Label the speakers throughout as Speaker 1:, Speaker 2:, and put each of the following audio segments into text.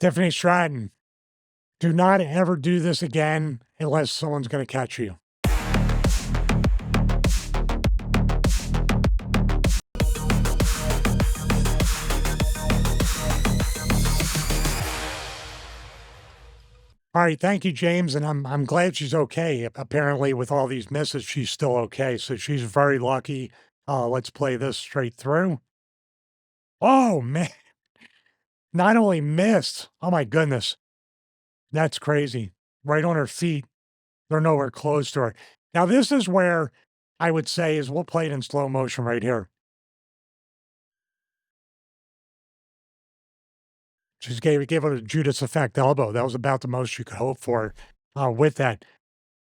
Speaker 1: Tiffany Stratton, do not ever do this again unless someone's going to catch you. All right, thank you, James, and I'm glad she's okay. Apparently, with all these misses, she's still okay, so she's very lucky. Let's play this straight through. Oh man, not only missed. Oh my goodness, that's crazy. Right on her feet. They're nowhere close to her. Now, this is where I would say is we'll play it in slow motion right here. She gave it a Judas effect elbow. That was about the most you could hope for with that.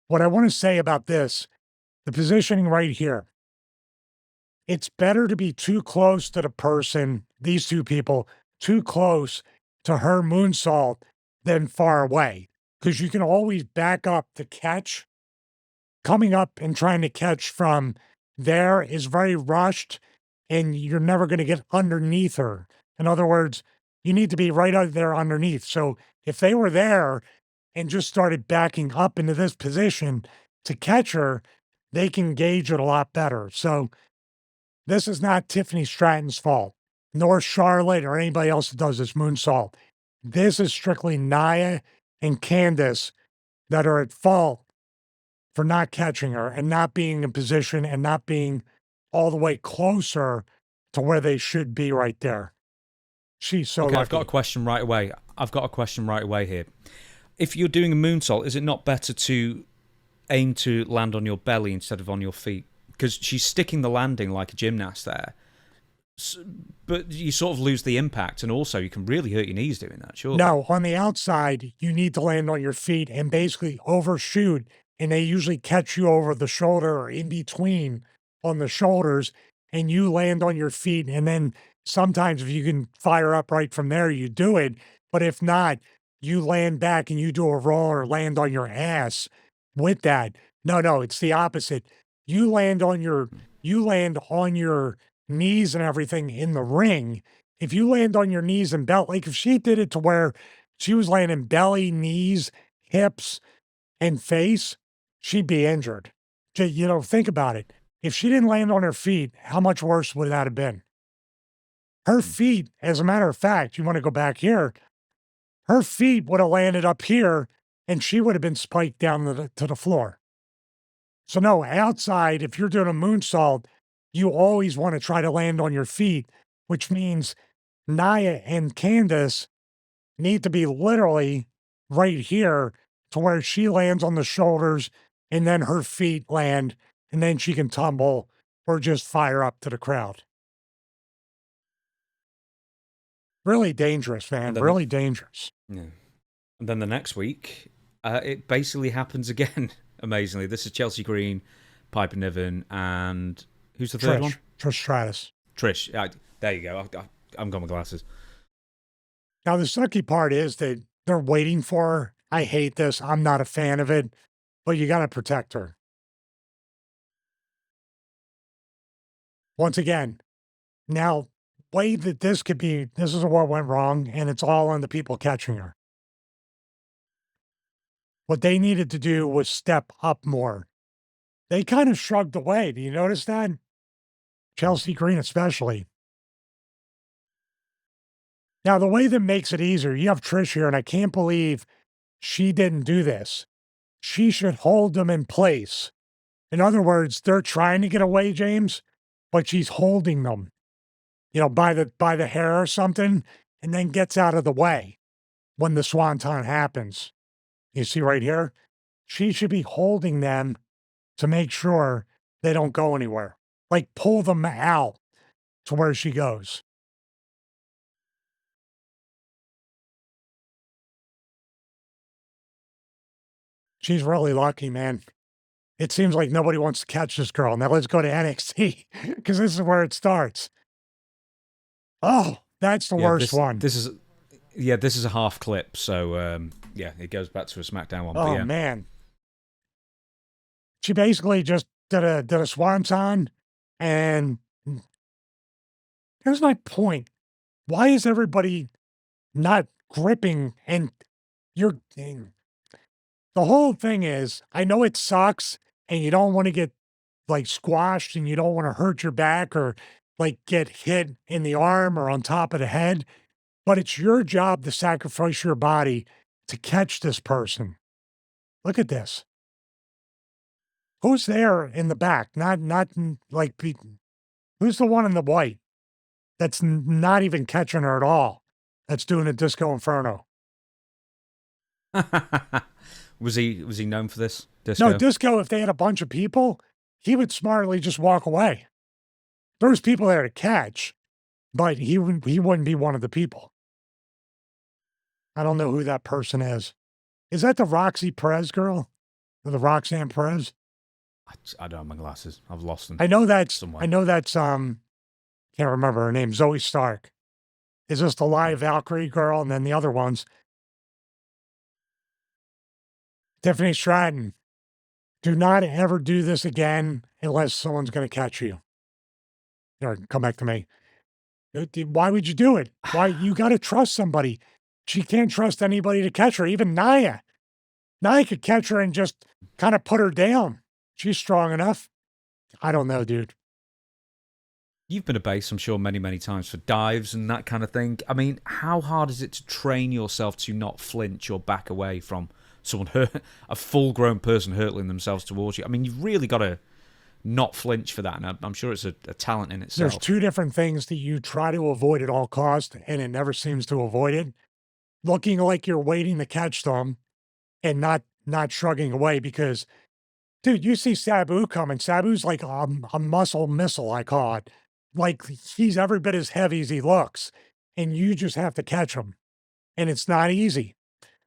Speaker 1: What I want to say about this, the positioning right here, it's better to be too close to the person, these two people, too close to her moonsault than far away, because you can always back up to catch. Coming up and trying to catch from there is very rushed, and you're never going to get underneath her. In other words, you need to be right out there underneath. So if they were there and just started backing up into this position to catch her, they can gauge it a lot better. So this is not Tiffany Stratton's fault, nor Charlotte or anybody else that does this moonsault. This is strictly Nia and Candice that are at fault for not catching her and not being in position and not being all the way closer to where they should be right there. She's so lucky.
Speaker 2: I've got a question right away here. If you're doing a moonsault, is it not better to aim to land on your belly instead of on your feet? Because she's sticking the landing like a gymnast there. But you sort of lose the impact, and also you can really hurt your knees doing that, sure.
Speaker 1: No, on the outside, you need to land on your feet and basically overshoot, and they usually catch you over the shoulder or in between on the shoulders, and you land on your feet, and then sometimes if you can fire up right from there, you do it. But if not, you land back and you do a roll or land on your ass with that. No, it's the opposite. You land on your knees and everything in the ring. If you land on your knees and belt, like if she did it to where she was landing belly, knees, hips, and face, she'd be injured. Think about it. If she didn't land on her feet, how much worse would that have been? Her feet, as a matter of fact, you want to go back here, her feet would have landed up here and she would have been spiked down to the floor. So no, outside, if you're doing a moonsault, you always want to try to land on your feet, which means Nia and Candice need to be literally right here to where she lands on the shoulders and then her feet land and then she can tumble or just fire up to the crowd. Really dangerous, man. Really dangerous.
Speaker 2: Yeah. And then the next week, it basically happens again, amazingly. This is Chelsea Green, Piper Niven, and who's the third one?
Speaker 1: Trish Stratus.
Speaker 2: Trish. There you go. I'm got my glasses.
Speaker 1: Now, the sucky part is that they're waiting for her. I hate this. I'm not a fan of it, but you got to protect her. Once again, now, way that this is what went wrong, and it's all on the people catching her. What they needed to do was step up more. They kind of shrugged away. Do you notice that? Chelsea Green especially. Now, the way that makes it easier, you have Trish here, and I can't believe she didn't do this. She should hold them in place. In other words, they're trying to get away, James, but she's holding them, by the hair or something, and then gets out of the way when the swanton happens. You see right here? She should be holding them to make sure they don't go anywhere. Like pull them out to where she goes. She's really lucky, man. It seems like nobody wants to catch this girl. Now let's go to NXT because this is where it starts. Oh, that's the worst one.
Speaker 2: This is a half clip, so it goes back to a SmackDown one.
Speaker 1: Oh man, she basically just did a swanton, and here's my point: why is everybody not gripping and you're the whole thing is, I know it sucks and you don't want to get like squashed and you don't want to hurt your back or like get hit in the arm or on top of the head, but it's your job to sacrifice your body to catch this person. Look at this. Who's there in the back? Who's the one in the white that's not even catching her at all? That's doing a disco inferno.
Speaker 2: Was he known for this disco?
Speaker 1: No, disco, if they had a bunch of people, he would smartly just walk away. There was people there to catch, but he wouldn't be one of the people. I don't know who that person is. Is that the Roxy Perez girl? Or the Roxanne Perez?
Speaker 2: I don't have my glasses. I've lost them.
Speaker 1: I know that's
Speaker 2: somewhere.
Speaker 1: Can't remember her name, Zoe Stark. Is this the live Valkyrie girl? And then the other ones. Tiffany Stratton. Do not ever do this again unless someone's going to catch you. Or come back to me. Why would you do it? Why? You got to trust somebody. She can't trust anybody to catch her. Even Nia. Nia could catch her and just kind of put her down. She's strong enough. I don't know, dude.
Speaker 2: You've been a base, I'm sure, many, many times for dives and that kind of thing. I mean, how hard is it to train yourself to not flinch or back away from someone, a full-grown person hurtling themselves towards you? I mean, you've really got to not flinch for that, and I'm sure it's a talent in itself.
Speaker 1: There's two different things that you try to avoid at all costs, and it never seems to avoid it. Looking like you're waiting to catch them and not shrugging away because, dude, you see Sabu coming. Sabu's like a muscle missile, I call it. Like, he's every bit as heavy as he looks, and you just have to catch him, and it's not easy.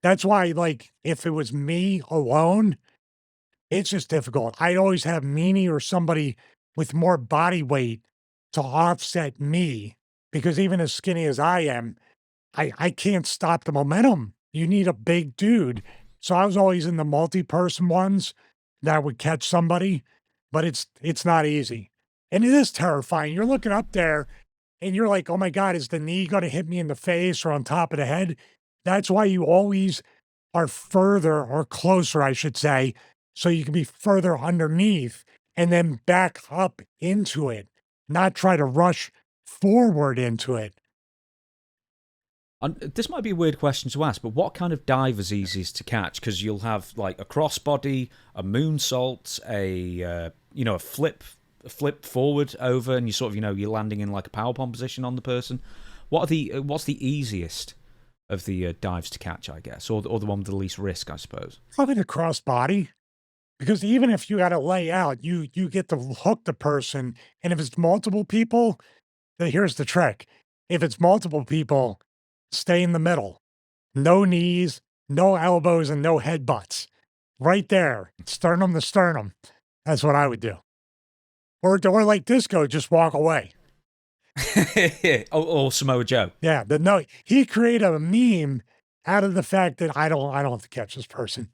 Speaker 1: That's why, like, if it was me alone, it's just difficult. I'd always have Meanie or somebody with more body weight to offset me, because even as skinny as I am, I can't stop the momentum. You need a big dude. So I was always in the multi-person ones that would catch somebody, but it's not easy. And it is terrifying. You're looking up there and you're like, oh my God, is the knee going to hit me in the face or on top of the head? That's why you always are further or closer, I should say, so you can be further underneath and then back up into it, not try to rush forward into it.
Speaker 2: And this might be a weird question to ask, but what kind of dive is easiest to catch? Because you'll have like a crossbody, a moonsault, a flip forward over, and you sort of you're landing in like a powerbomb position on the person. What's the easiest of the dives to catch, I guess, or the one with the least risk, I suppose?
Speaker 1: Probably the crossbody, because even if you got to lay out, you get to hook the person, and if it's multiple people, then here's the trick: if it's multiple people, stay in the middle. No knees, no elbows, and no headbutts. Right there, sternum to sternum. That's what I would do. Or like disco, just walk away.
Speaker 2: or Samoa Joe.
Speaker 1: Yeah, he created a meme out of the fact that I don't have to catch this person.